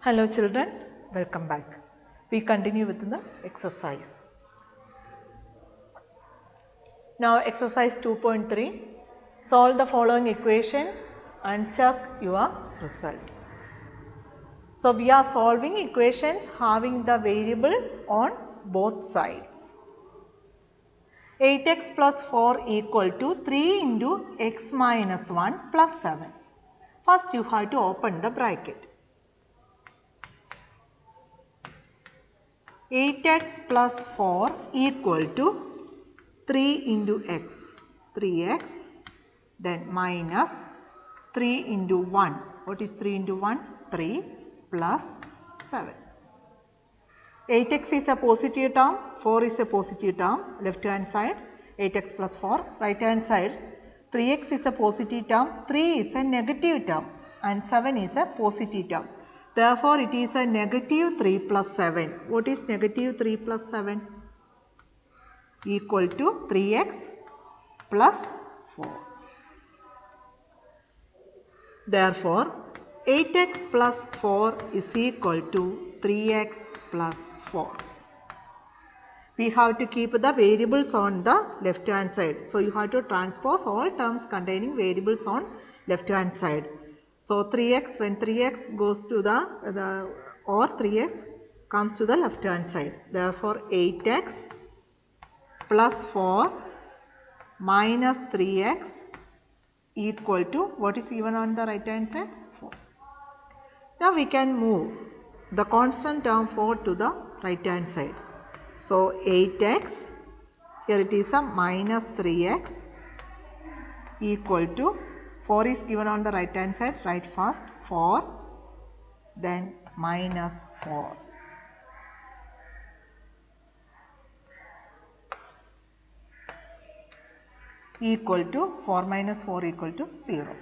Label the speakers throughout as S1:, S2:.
S1: Hello children, welcome back. We continue with the exercise. Now exercise 2.3, solve the following equations and check your result. So we are solving equations having the variable on both sides. 8x plus 4 equal to 3 into x minus 1 plus 7. First you have to open the bracket. 8x plus 4 equal to 3 into x, 3x, then minus 3 into 1. What is 3 into 1? 3 plus 7. 8x is a positive term, 4 is a positive term, left hand side 8x plus 4, right hand side 3x is a positive term, 3 is a negative term and 7 is a positive term. Therefore, it is a negative 3 plus 7. What is negative 3 plus 7? Equal to 3x plus 4. Therefore, 8x plus 4 is equal to 3x plus 4. We have to keep the variables on the left hand side. So, you have to transpose all terms containing variables on left hand side. So, 3x, when 3x goes to or 3x comes to the left hand side. Therefore, 8x plus 4 minus 3x equal to, what is given on the right hand side? 4. Now, we can move the constant term 4 to the right hand side. So, 8x, here it is a minus 3x equal to 4 is given on the right hand side, write first 4, then minus 4. Equal to 4 minus 4 equal to 0.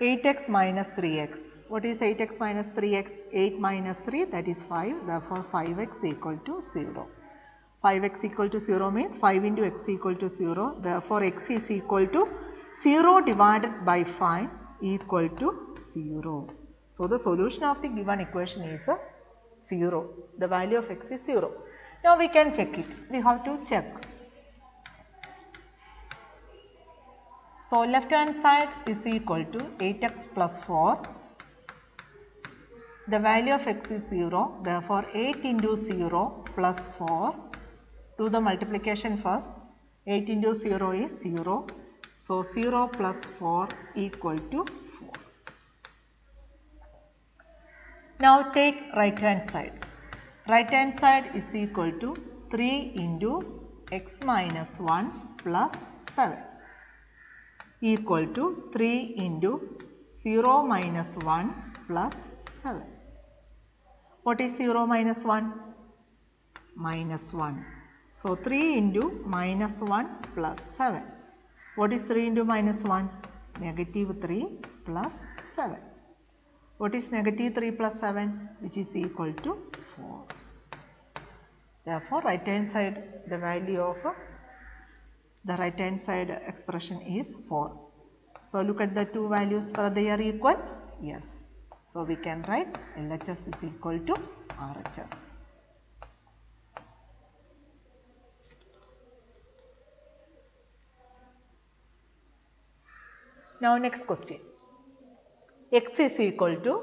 S1: 8x minus 3x. What is 8x minus 3x? 8 minus 3, that is 5. Therefore, 5x equal to 0. 5x equal to 0 means 5 into x equal to 0. Therefore, x is equal to 0 divided by 5 equal to 0. So, the solution of the given equation is 0. The value of x is 0. Now, we can check it. We have to check. So, left hand side is equal to 8x plus 4. The value of x is 0. Therefore, 8 into 0 plus 4. Do the multiplication first. 8 into 0 is 0. So, 0 plus 4 equal to 4. Now, take right hand side. Right hand side is equal to 3 into x minus 1 plus 7 equal to 3 into 0 minus 1 plus 7. What is 0 minus 1? Minus 1. So, 3 into minus 1 plus 7. What is 3 into minus 1? Negative 3 plus 7. What is negative 3 plus 7? Which is equal to 4. Therefore, right hand side, the value of the right hand side expression is 4. So, look at the two values, whether they are equal? Yes. So, we can write LHS is equal to RHS. Now, next question. X is equal to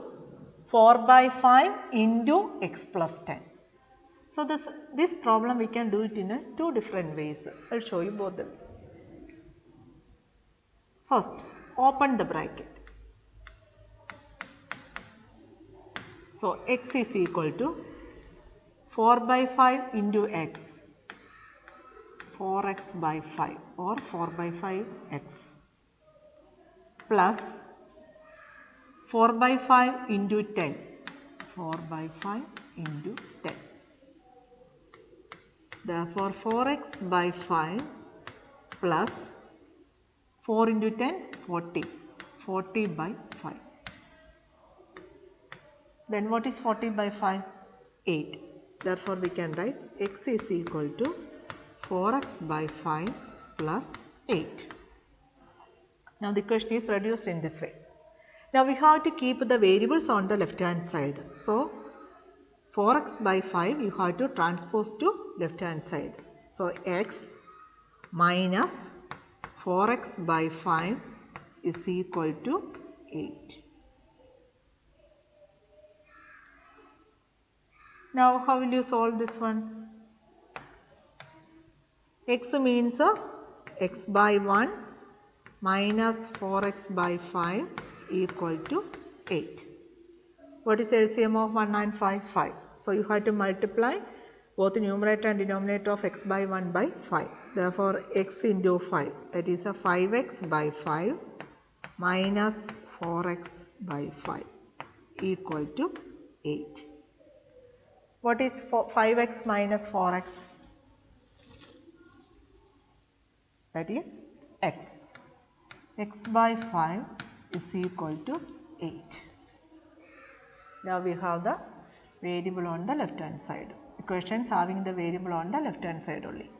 S1: 4 by 5 into x plus 10. So, this problem we can do it in two different ways. I will show you both them. First, open the bracket. So, x is equal to 4 by 5 into x, 4x by 5 or 4 by 5x plus 4 by 5 into 10, 4 by 5 into 10. Therefore, 4x by 5 plus 4 into 10, 40, 40 by 5. Then what is 40 by 5? 8. Therefore, we can write x is equal to 4x by 5 plus 8. Now, the equation is reduced in this way. Now, we have to keep the variables on the left hand side. So, 4x by 5 you have to transpose to left hand side. So x minus 4x by 5 is equal to 8. Now how will you solve this one? X means x by 1 minus 4x by 5 equal to 8. What is LCM of 1 and 5? 5. So you have to multiply both the numerator and denominator of x by 1 by 5. Therefore x into 5, that is a 5x by 5 minus 4x by 5 equal to 8. What is 5x minus 4x? That is x. X by 5 is equal to 8. Now we have the variable on the left hand side. Equations having the variable on the left hand side only.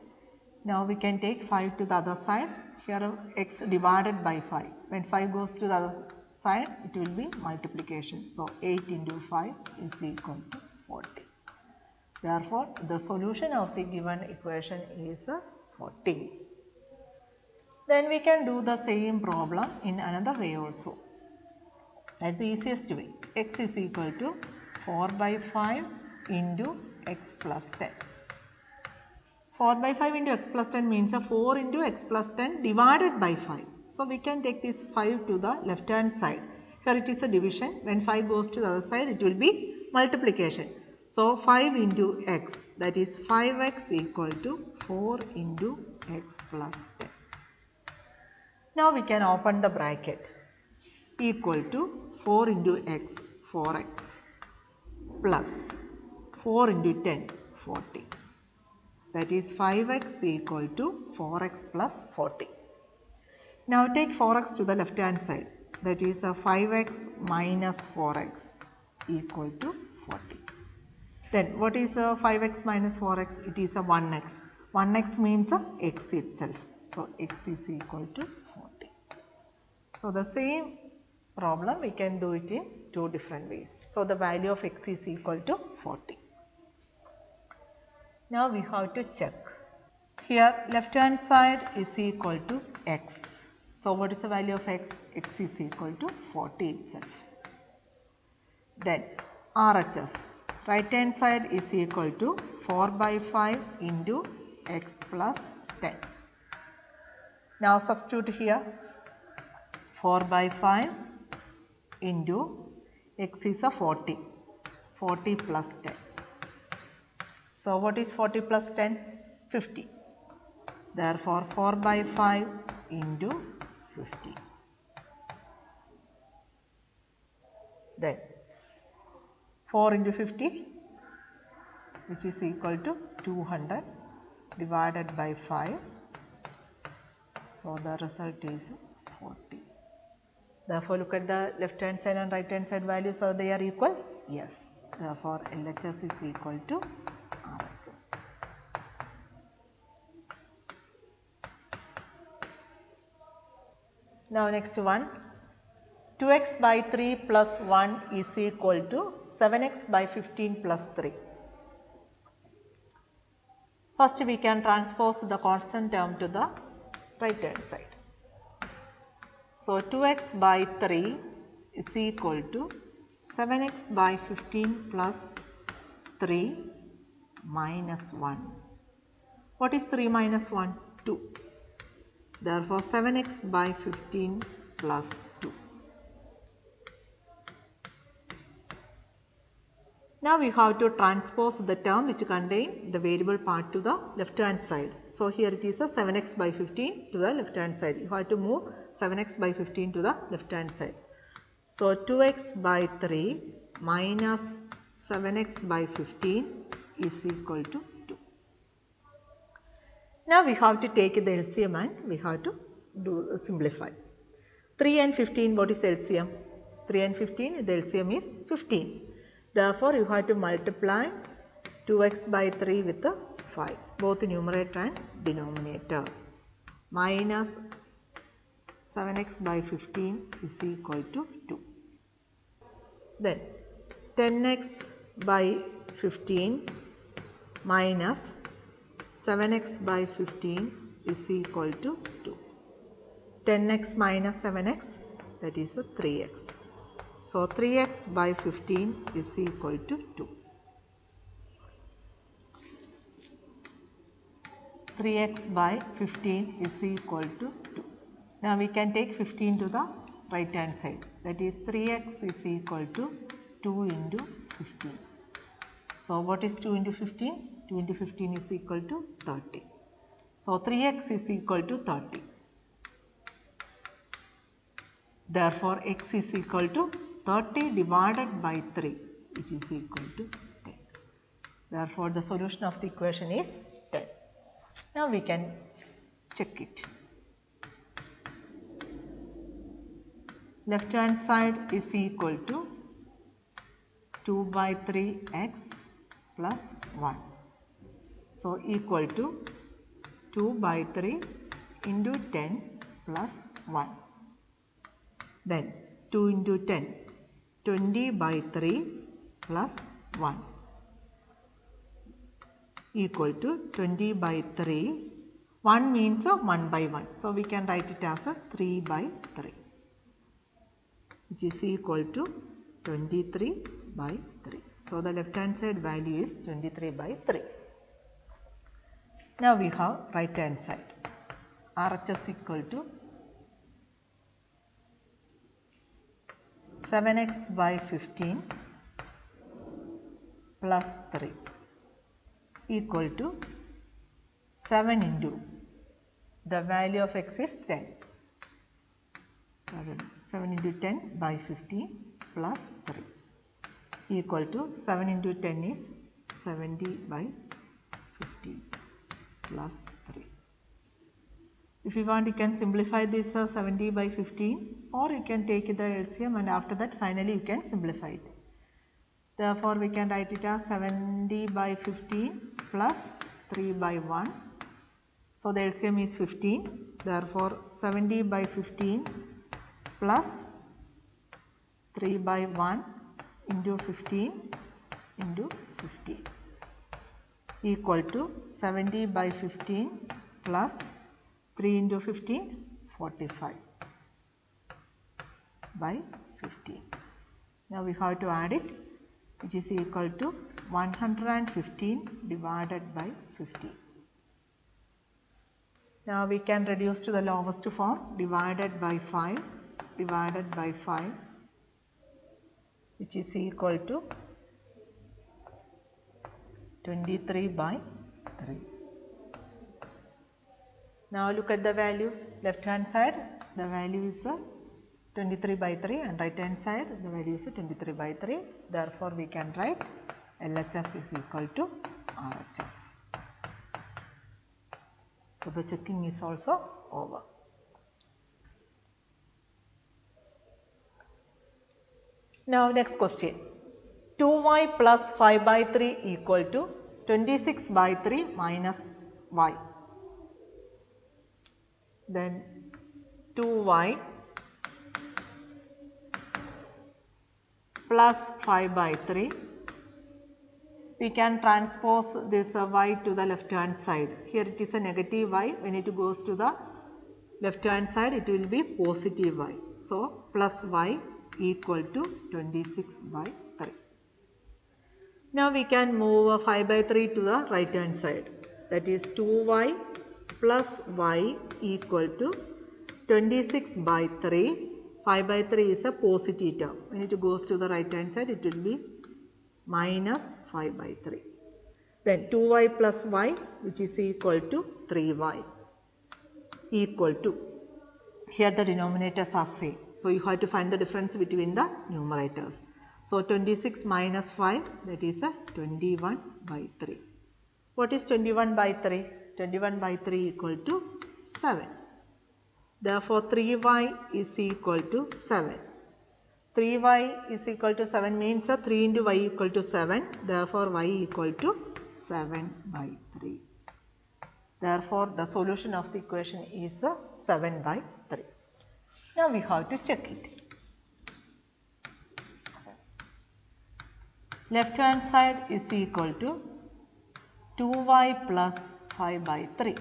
S1: Now we can take 5 to the other side. Here x divided by 5. When 5 goes to the other side, it will be multiplication. So 8 into 5 is equal to 40. Therefore, the solution of the given equation is 40. Then we can do the same problem in another way also. That's the easiest way. X is equal to 4 by 5 into x plus 10. 4 by 5 into x plus 10 means 4 into x plus 10 divided by 5. So we can take this 5 to the left hand side. Here it is a division. When 5 goes to the other side, it will be multiplication. So 5 into x, that is 5x equal to 4 into x plus 10. Now we can open the bracket, equal to 4 into x, 4x, plus 4 into 10, 40. That is 5x equal to 4x plus 40. Now take 4x to the left hand side. That is 5x minus 4x equal to 40. Then what is 5x minus 4x? It is a 1x. 1x means x itself. So x is equal to 40. So the same problem we can do it in two different ways. So the value of x is equal to 40. Now we have to check. Here left hand side is equal to x. So what is the value of x? X is equal to 40 itself. Then RHS, right hand side is equal to 4 by 5 into x plus 10. Now substitute here 4 by 5 into x is a 40, 40 plus 10. So what is 40 plus 10? 50. Therefore 4 by 5 into 50. Then 4 into 50, which is equal to 200 divided by 5. So the result is 40. Therefore look at the left hand side and right hand side values, whether they are equal? Yes. Therefore LHS is equal to RHS. Now next one, 2x by 3 plus 1 is equal to 7x by 15 plus 3. First we can transpose the constant term to the right hand side. So 2x by 3 is equal to 7x by 15 plus 3 minus 1. What is 3 minus 1? 2. Therefore 7x by 15 plus 2. Now we have to transpose the term which contain the variable part to the left hand side. So here it is a 7x by 15 to the left hand side. You have to move 7x by 15 to the left hand side. So 2x by 3 minus 7x by 15 is equal to 2. Now we have to take the LCM and we have to simplify. 3 and 15, what is LCM? 3 and 15, the LCM is 15. Therefore you have to multiply 2x by 3 with 5, both numerator and denominator, minus 7x by 15 is equal to 2. Then 10x by 15 minus 7x by 15 is equal to 2. 10x minus 7x, that is 3x. So 3x by 15 is equal to 2. 3x by 15 is equal to 2. Now we can take 15 to the right hand side, that is 3x is equal to 2 into 15. So what is 2 into 15? 2 into 15 is equal to 30. So 3x is equal to 30. Therefore x is equal to 30 divided by 3, which is equal to 10. Therefore the solution of the equation is 10. Now we can check it. Left hand side is equal to 2 by 3x plus 1. So equal to 2 by 3 into 10 plus 1. Then 2 into 10, 20 by 3 plus 1 equal to 20 by 3. 1 means a 1 by 1. So we can write it as a 3 by 3, which is equal to 23 by 3. So the left hand side value is 23 by 3. Now we have right hand side. RHS equal to 7x by 15 plus 3 equal to 7 into the value of x is 10. 7 into 10 by 15 plus 3 equal to 7 into 10 is 70 by 15 plus 3. If you want, you can simplify this 70 by 15, or you can take the LCM and after that finally you can simplify it. Therefore we can write it as 70 by 15 plus 3 by 1. So the LCM is 15. Therefore 70 by 15 plus 3 by 1 into 15 into 15 equal to 70 by 15 plus 3 into 15, 45 by 15. Now we have to add it, which is equal to 115 divided by 15. Now we can reduce to the lowest form, divided by 5 divided by 5, which is equal to 23 by 3. Now look at the values. Left hand side the value is 23 by 3 and right hand side the value is 23 by 3. Therefore we can write LHS is equal to RHS. So the checking is also over. Now next question. 2y plus 5 by 3 equal to 26 by 3 minus y. Then 2y plus 5 by 3. We can transpose this y to the left hand side. Here it is a negative y. When it goes to the left hand side, it will be positive y. So plus y equal to 26 by 3. Now we can move 5 by 3 to the right hand side. That is 2y plus y equal to 26 by 3. 5 by 3 is a positive term. When it goes to the right hand side, it will be minus 5 by 3. Then 2y plus y, which is equal to 3y, equal to, here the denominators are same. So you have to find the difference between the numerators. So 26 minus 5, that is a 21 by 3. What is 21 by 3? 21 by 3 equal to 7. Therefore 3y is equal to 7. 3y is equal to 7 means 3 into y equal to 7. Therefore y equal to 7 by 3. Therefore the solution of the equation is 7 by 3. Now we have to check it. left hand side is equal to 2y plus 5 by 3.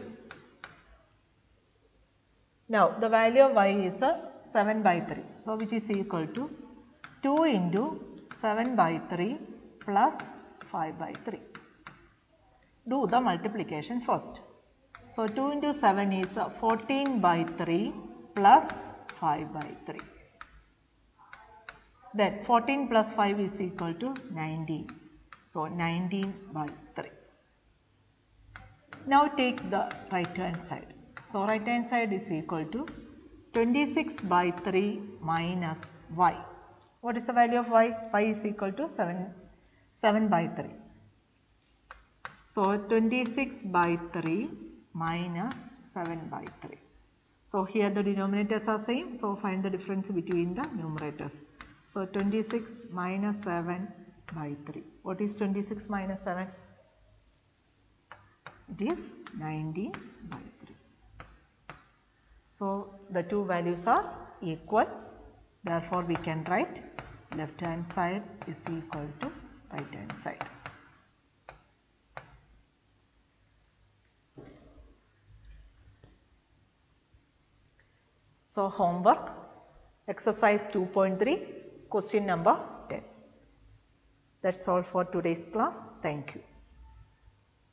S1: Now the value of y is 7 by 3. So which is equal to 2 into 7 by 3 plus 5 by 3. Do the multiplication first. So 2 into 7 is 14 by 3 plus 5 by 3. Then 14 plus 5 is equal to 19. So 19 by 3. Now take the right hand side. So right hand side is equal to 26 by 3 minus y. What is the value of y? Y is equal to 7 by 3. So 26 by 3 minus 7 by 3. So here the denominators are same. So find the difference between the numerators. So 26 minus 7 by 3. What is 26 minus 7? It is 19 by 3. So the two values are equal. Therefore we can write left hand side is equal to right hand side. So homework, exercise 2.3, question number 10. That's all for today's class. Thank you.